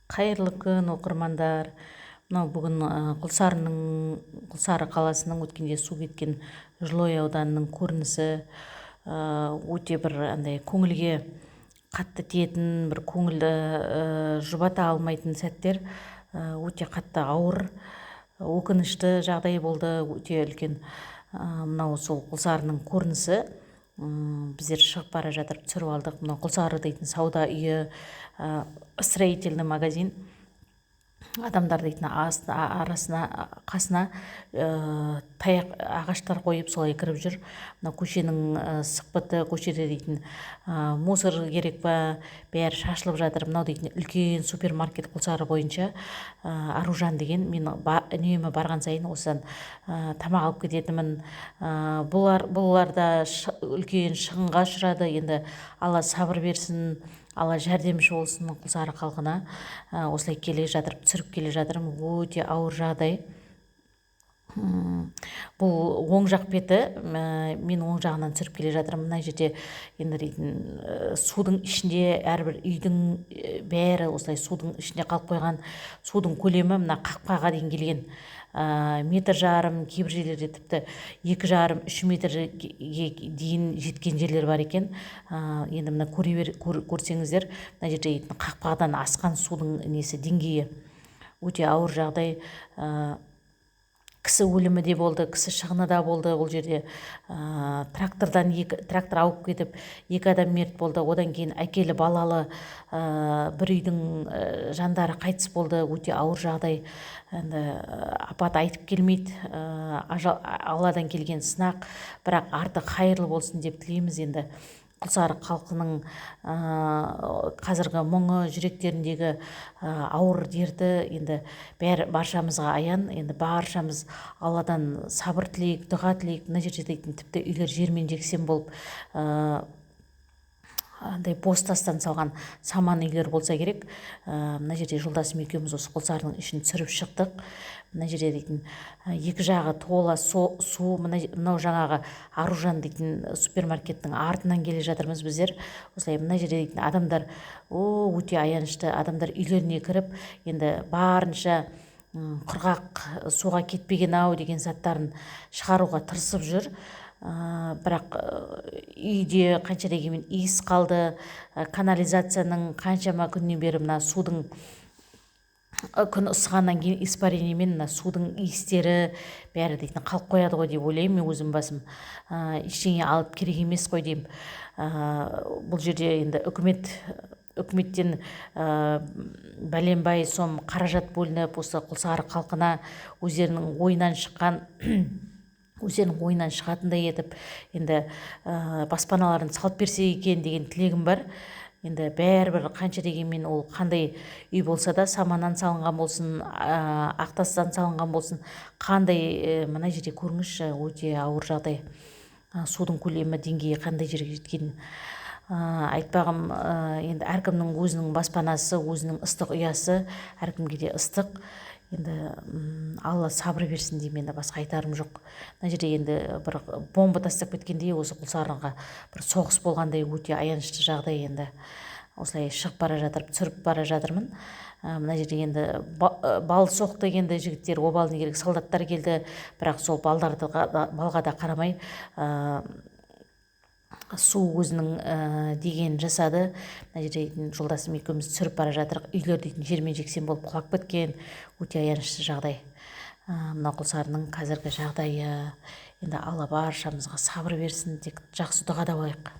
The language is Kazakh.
Қайырлы күн, оқырмандар. Мынау бүгін Құлсары қаласының өткенде су кеткен Жылой ауданының көрінісі өте бір андай көңілге қатты тиетін, бір көңілді жұбата алмайтын сәттер, өте қатты ауыр, өкінішті жағдай болды, өте үлкен. Мынау сол Құлсарының көрінісі. Біздер шығып бара жатырып түсіріп алдық. Мынау Құлсары дейтін сауда үйі, строительный магазин. Адамдар дейтін қасына таяқ ағаштар қойып солай кіріп жүр. Мына көшенің сықпыты, көшеде дейтін мусор керек па, бәрі шашылып жатыр. Мынау дейтін үлкен супермаркет Құлсары бойынша, Аружан деген. Мен үнемі барған сайын осыдан тамақ алып кететінмін. Бұлар да үлкен шығынға ұшырады. Енді Алла сабыр берсін, Алла жәрдемші болсын Құлсары халқына. Осылай келе жатырып, түсіріп келе жатырмын. Өте ауыр жағдай. Бұл оң жақ беті, мен оң жағынан түсіріп келе жатырмын. Мына жерде енді дейтін судың ішінде, әрбір үйдің бәрі осылай судың ішінде қалып қойған. Судың көлемі мына қақпаға дейін келген, 1,5 метр, кейбір жерлерде тіпті 2,5-3 метрге дейін жеткен жерлер бар екен. Енді мына көрсеңіздер, мына жерде қақпадан асқан судың несі деңгейі өте ауыр жағдай. Кісі өлімі де болды, кісі шығыны да болды. Бұл жерде трактор ауып кетіп, 2 адам мерт болды. Одан кейін әкелі балалы бір үйдің жандары қайтыс болды. Өте ауыр жағдай. Енді апат айтып келмейді, Алладан келген сынақ, бірақ арты қайырлы болсын деп тілейміз. Енді Құлсары халқының қазіргі мұңы, жүректеріндегі ауыр дерті енді баршамызға аян. Енді баршамыз Алладан сабыр тілейік, дұға тілейік. Мына жерде дейтін тіпті үйлер жермен жексен болып, андай бос тастан салған саман үйлер болса керек. Мына жерде жолдасым екеуміз осы Құлсарының ішін түсіріп шықтық. Мына жерде дейтін 2 жағы тола су. Мынау жаңағы Аружан дейтін супермаркеттің артынан келе жатырмыз біздер. Осылай мына жерде дейтін адамдар өте аянышты. Адамдар үйлеріне кіріп, енді барынша құрғақ суға кетпеген-ау деген заттарын шығаруға тырысып жүр. Бірақ үйде қанша дегенмен иіс қалды. Канализацияның қаншама күннен бері мына судың күн ысығаннан кейін испарениемен мына судың иістері бәрі дейтін қалып қояды ғой деп ойлаймын мен өзім басым. Ештеңе алып керек емес қой деймін. Бұл жерде енді үкіметтен бәленбай сом қаражат бөлініп, осы Құлсары халқына өздерінің ойынан шығатындай етіп, енді баспаналарын салып берсе екен деген тілегім бар. Енді бәрібір қанша дегенмен ол қандай үй болса да, саманнан салынған болсын, ақтастан салынған болсын, қандай, мына жерде көріңізші, өте ауыр жағдай. Судың көлемі, деңгейі қандай жерге жеткенін айтпағым. Енді әркімнің өзінің баспанасы, өзінің ыстық ұясы, әркімге де ыстық. Енді Алла сабыр берсін деймін, енді басқа айтарым жоқ. Мына жерде енді бір бомба тастап кеткендей, осы Құлсарыға бір соғыс болғандай өте аянышты жағдай. Енді осылай шығып бара жатырып, түсіріп бара жатырмын. Мына жерде енді бал соқты, енді жігіттер, обалдың керек солдаттар келді, бірақ сол балға да қарамай су өзінің деген жасады. Мына жерде жолдасым екеуміз түсіріп бара жатырық. Үйлер дейтін жермен жексен болып құлап кеткен. Өте аянышты жағдай. Мына Құлсарының қазіргі жағдайы. Енді Алла баршамызға сабыр берсін, тек жақсы дұғада болайық.